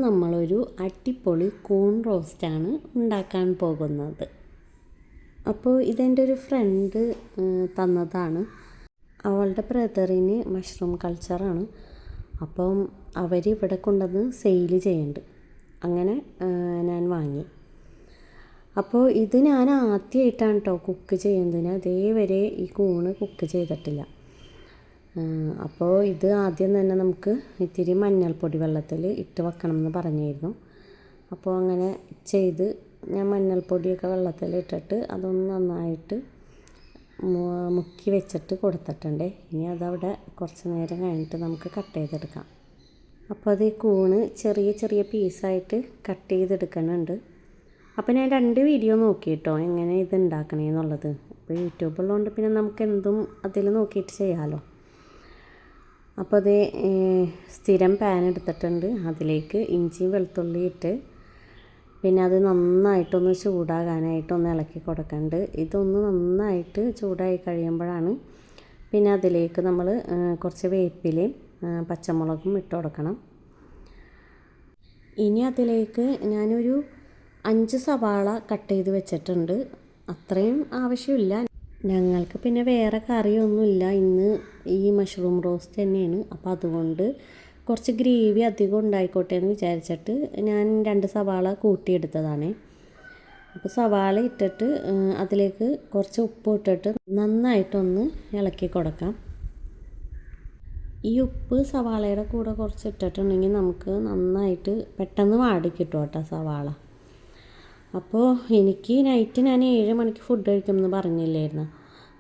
നമ്മളൊരു അടിപൊളി കൂൺ റോസ്റ്റാണ് ഉണ്ടാക്കാൻ പോകുന്നത്. അപ്പോൾ ഇതെൻ്റെ ഒരു ഫ്രണ്ട് തന്നതാണ്. അവളുടെ ബ്രദറിന് മഷ്റൂം കൾച്ചറാണ്. അപ്പം അവരിവിടെ കൊണ്ടുവന്ന് സെയിൽ ചെയ്യുന്നുണ്ട്. അങ്ങനെ ഞാൻ വാങ്ങി. അപ്പോൾ ഇത് ഞാൻ ആദ്യമായിട്ടാണ് കേട്ടോ കുക്ക് ചെയ്യുന്നതിന്. അതേവരെ ഈ കൂണ് കുക്ക് ചെയ്തിട്ടില്ല. അപ്പോൾ ഇത് ആദ്യം തന്നെ നമുക്ക് ഇത്തിരി മഞ്ഞൾപ്പൊടി വെള്ളത്തിൽ ഇട്ട് വെക്കണം എന്ന് പറഞ്ഞിരുന്നു. അപ്പോൾ അങ്ങനെ ചെയ്ത് ഞാൻ മഞ്ഞൾപ്പൊടിയൊക്കെ വെള്ളത്തിൽ ഇട്ടിട്ട് അതൊന്ന് നന്നായിട്ട് മുക്കി വെച്ചിട്ട് കൊടുത്തിട്ടുണ്ടേ. ഇനി അതവിടെ കുറച്ച് നേരം കഴിഞ്ഞിട്ട് നമുക്ക് കട്ട് ചെയ്തെടുക്കാം. അപ്പോൾ അത് ഈ കൂണ് ചെറിയ ചെറിയ പീസായിട്ട് കട്ട് ചെയ്തെടുക്കുന്നുണ്ട്. അപ്പോൾ ഞാൻ 2 വീഡിയോ നോക്കിയിട്ടോ എങ്ങനെ ഇത് ഉണ്ടാക്കണേന്നുള്ളത്. അപ്പോൾ യൂട്യൂബുള്ളതുകൊണ്ട് പിന്നെ നമുക്ക് എന്തും അതിൽ നോക്കിയിട്ട് ചെയ്യാമല്ലോ. അപ്പോൾ അത് സ്ഥിരം പാൻ എടുത്തിട്ടുണ്ട്. അതിലേക്ക് ഇഞ്ചിയും വെളുത്തുള്ളി ഇട്ട് പിന്നെ അത് നന്നായിട്ടൊന്ന് ചൂടാകാനായിട്ടൊന്ന് ഇളക്കി കൊടുക്കുന്നുണ്ട്. ഇതൊന്ന് നന്നായിട്ട് ചൂടായി കഴിയുമ്പോഴാണ് പിന്നെ അതിലേക്ക് നമ്മൾ കുറച്ച് വേപ്പിലയും പച്ചമുളകും ഇട്ട് കൊടുക്കണം. ഇനി അതിലേക്ക് ഞാനൊരു 5 സവാള കട്ട് ചെയ്ത് വെച്ചിട്ടുണ്ട്. അത്രയും ആവശ്യമില്ല. ഞങ്ങൾക്ക് പിന്നെ വേറെ കറിയൊന്നുമില്ല. ഇന്ന് ഈ മഷ്റൂം റോസ്റ്റ് തന്നെയാണ്. അപ്പോൾ അതുകൊണ്ട് കുറച്ച് ഗ്രേവി അധികം ഉണ്ടായിക്കോട്ടെ എന്ന് വിചാരിച്ചിട്ട് ഞാൻ 2 സവാള കൂട്ടിയെടുത്തതാണ്. അപ്പോൾ സവാള ഇട്ടിട്ട് അതിലേക്ക് കുറച്ച് ഉപ്പ് ഇട്ടിട്ട് നന്നായിട്ടൊന്ന് ഇളക്കി കൊടുക്കാം. ഈ ഉപ്പ് സവാളയുടെ കൂടെ കുറച്ച് ഇട്ടിട്ടുണ്ടെങ്കിൽ നമുക്ക് നന്നായിട്ട് പെട്ടെന്ന് വാടി കിട്ടും കേട്ടോ സവാള. അപ്പോൾ എനിക്ക് നൈറ്റ് ഞാൻ 7 മണിക്ക് ഫുഡ് കഴിക്കുമെന്ന് പറഞ്ഞില്ലായിരുന്നു.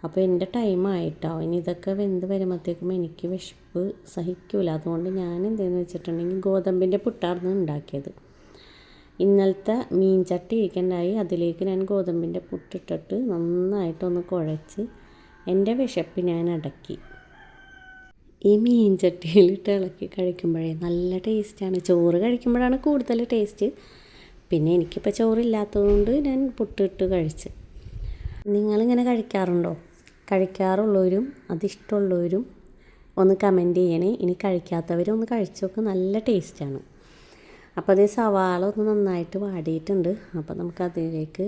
അപ്പോൾ എൻ്റെ ടൈം ആയിട്ടാവും. ഇനി ഇതൊക്കെ വെന്ത് വരുമ്പോഴത്തേക്കും എനിക്ക് വിശപ്പ് സഹിക്കില്ല. അതുകൊണ്ട് ഞാൻ എന്തെന്ന് വെച്ചിട്ടുണ്ടെങ്കിൽ ഗോതമ്പിൻ്റെ പുട്ടായിരുന്നു ഉണ്ടാക്കിയത്. ഇന്നലത്തെ മീൻ ചട്ടി ഇരിക്കണ്ടായി. അതിലേക്ക് ഞാൻ ഗോതമ്പിൻ്റെ പുട്ടിട്ടിട്ട് നന്നായിട്ടൊന്ന് കുഴച്ച് എൻ്റെ വിശപ്പ് ഞാൻ അടക്കി. ഈ മീൻ ചട്ടിയിലിട്ട് ഇളക്കി കഴിക്കുമ്പോഴേ നല്ല ടേസ്റ്റാണ്. ചോറ് കഴിക്കുമ്പോഴാണ് കൂടുതൽ ടേസ്റ്റ്. പിന്നെ എനിക്കിപ്പോൾ ചോറില്ലാത്തതുകൊണ്ട് ഞാൻ പുട്ടിട്ട് കഴിച്ച്. നിങ്ങളിങ്ങനെ കഴിക്കാറുണ്ടോ? കഴിക്കാറുള്ളവരും അതിഷ്ടമുള്ളവരും ഒന്ന് കമൻറ്റ് ചെയ്യണേ. ഇനി കഴിക്കാത്തവരും ഒന്ന് കഴിച്ച് നോക്ക്. നല്ല ടേസ്റ്റാണ്. അപ്പോൾ അതേ സവാള ഒന്ന് നന്നായിട്ട് വാടിയിട്ടുണ്ട്. അപ്പോൾ നമുക്കതിലേക്ക്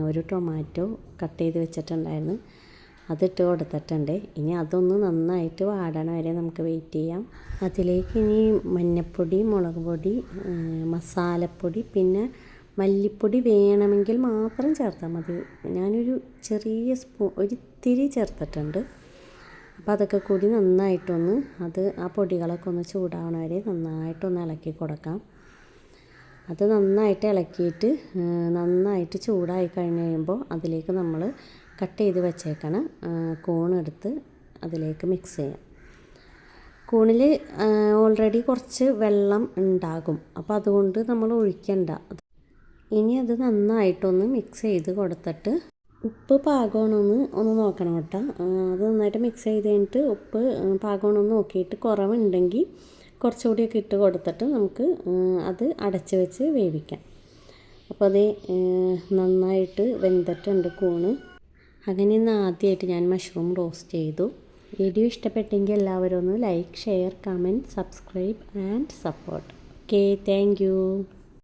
ഒരു ടൊമാറ്റോ കട്ട് ചെയ്ത് വെച്ചിട്ടുണ്ടായിരുന്നു, അതിട്ട് കൊടുത്തിട്ടുണ്ട്. ഇനി അതൊന്ന് നന്നായിട്ട് വാടണ വരെ നമുക്ക് വെയിറ്റ് ചെയ്യാം. അതിലേക്ക് ഇനി മഞ്ഞൾപ്പൊടി, മുളക് പൊടി, മസാലപ്പൊടി പിന്നെ മല്ലിപ്പൊടി വേണമെങ്കിൽ മാത്രം ചേർത്താൽ മതി. ഞാനൊരു ചെറിയ ഒരിത്തിരി ചേർത്തിട്ടുണ്ട്. അപ്പോൾ അതൊക്കെ കൂടി നന്നായിട്ടൊന്ന് ആ പൊടികളൊക്കെ ഒന്ന് ചൂടാവണ വരെ നന്നായിട്ടൊന്ന് ഇളക്കി കൊടുക്കാം. അത് നന്നായിട്ട് ഇളക്കിയിട്ട് നന്നായിട്ട് ചൂടായി കഴിഞ്ഞ് കഴിയുമ്പോൾ അതിലേക്ക് നമ്മൾ കട്ട് ചെയ്ത് വെച്ചേക്കണ കൂണെടുത്ത് അതിലേക്ക് മിക്സ് ചെയ്യാം. കൂണിൽ ഓൾറെഡി കുറച്ച് വെള്ളം ഉണ്ടാകും. അപ്പോൾ അതുകൊണ്ട് നമ്മൾ ഒഴിക്കണ്ട. ഇനി അത് നന്നായിട്ടൊന്ന് മിക്സ് ചെയ്ത് കൊടുത്തിട്ട് ഉപ്പ് പാകമാണോന്ന് നോക്കണം കേട്ടോ. അത് നന്നായിട്ട് മിക്സ് ചെയ്ത് കഴിഞ്ഞിട്ട് ഉപ്പ് പാകമാണോന്ന് നോക്കിയിട്ട് കുറവുണ്ടെങ്കിൽ കുറച്ചുകൂടിയൊക്കെ ഇട്ട് കൊടുത്തിട്ട് നമുക്ക് അത് അടച്ച് വെച്ച് വേവിക്കാം. അപ്പോൾ അത് നന്നായിട്ട് വെന്തിട്ടുണ്ട് കൂണ്. അങ്ങനെ ഇന്ന് ആദ്യമായിട്ട് ഞാൻ മഷ്റൂം റോസ്റ്റ് ചെയ്തു. വീഡിയോ ഇഷ്ടപ്പെട്ടെങ്കിൽ എല്ലാവരും ഒന്ന് like, share, comment, subscribe and support. Okay, thank you.